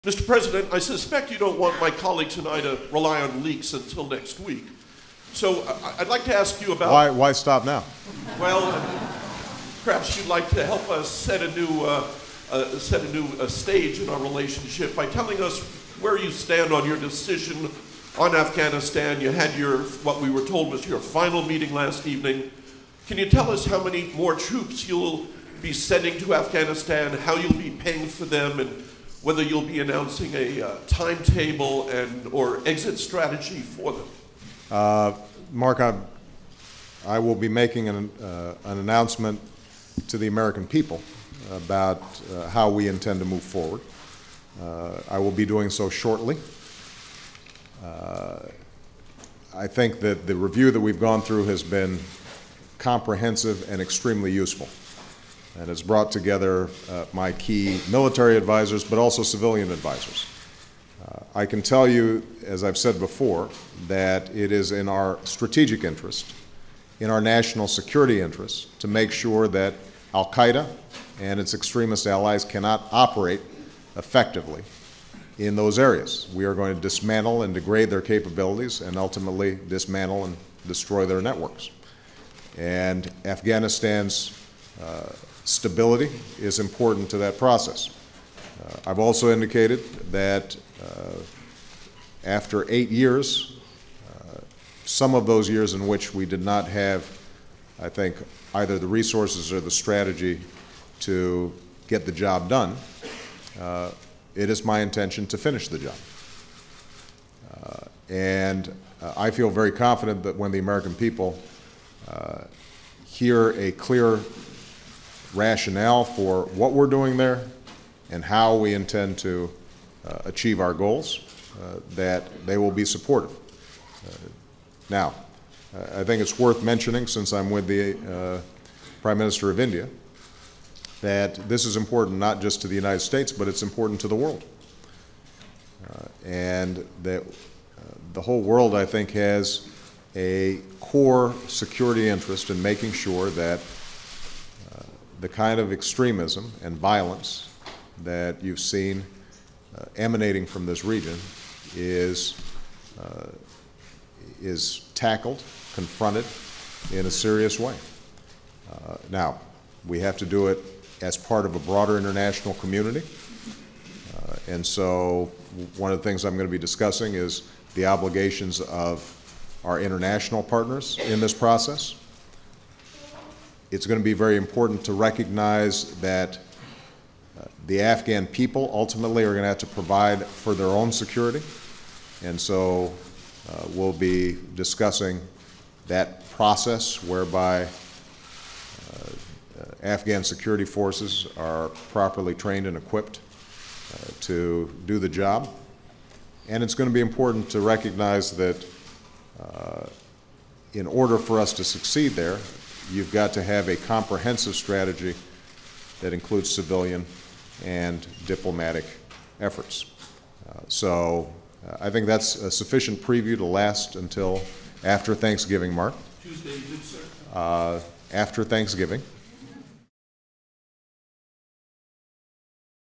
Mr. President, I suspect you don't want my colleagues and I to rely on leaks until next week. So I'd like to ask you about... Why stop now? Well, perhaps you'd like to help us set a new stage in our relationship by telling us where you stand on your decision on Afghanistan. You had what we were told was your final meeting last evening. Can you tell us how many more troops you'll be sending to Afghanistan, how you'll be paying for them, and whether you'll be announcing a timetable or exit strategy for them? Mark, I will be making an announcement to the American people about how we intend to move forward. I will be doing so shortly. I think that the review that we've gone through has been comprehensive and extremely useful, and it's brought together my key military advisors, but also civilian advisors. I can tell you, as I've said before, that it is in our strategic interest, in our national security interest, to make sure that al-Qaeda and its extremist allies cannot operate effectively in those areas. We are going to dismantle and degrade their capabilities and ultimately dismantle and destroy their networks. And Afghanistan's stability is important to that process. I've also indicated that after 8 years, some of those years in which we did not have, I think, either the resources or the strategy to get the job done, it is my intention to finish the job. And I feel very confident that when the American people hear a clear rationale for what we're doing there and how we intend to achieve our goals, that they will be supportive. Now, I think it's worth mentioning, since I'm with the Prime Minister of India, that this is important not just to the United States, but it's important to the world. And that the whole world, I think, has a core security interest in making sure that the kind of extremism and violence that you've seen emanating from this region is tackled, confronted in a serious way. Now, we have to do it as part of a broader international community. And so one of the things I'm going to be discussing is the obligations of our international partners in this process. It's going to be very important to recognize that the Afghan people ultimately are going to have to provide for their own security. And so we'll be discussing that process whereby Afghan security forces are properly trained and equipped to do the job. And it's going to be important to recognize that in order for us to succeed there, you've got to have a comprehensive strategy that includes civilian and diplomatic efforts. So I think that's a sufficient preview to last until after Thanksgiving, Mark. Tuesday, good sir. After Thanksgiving.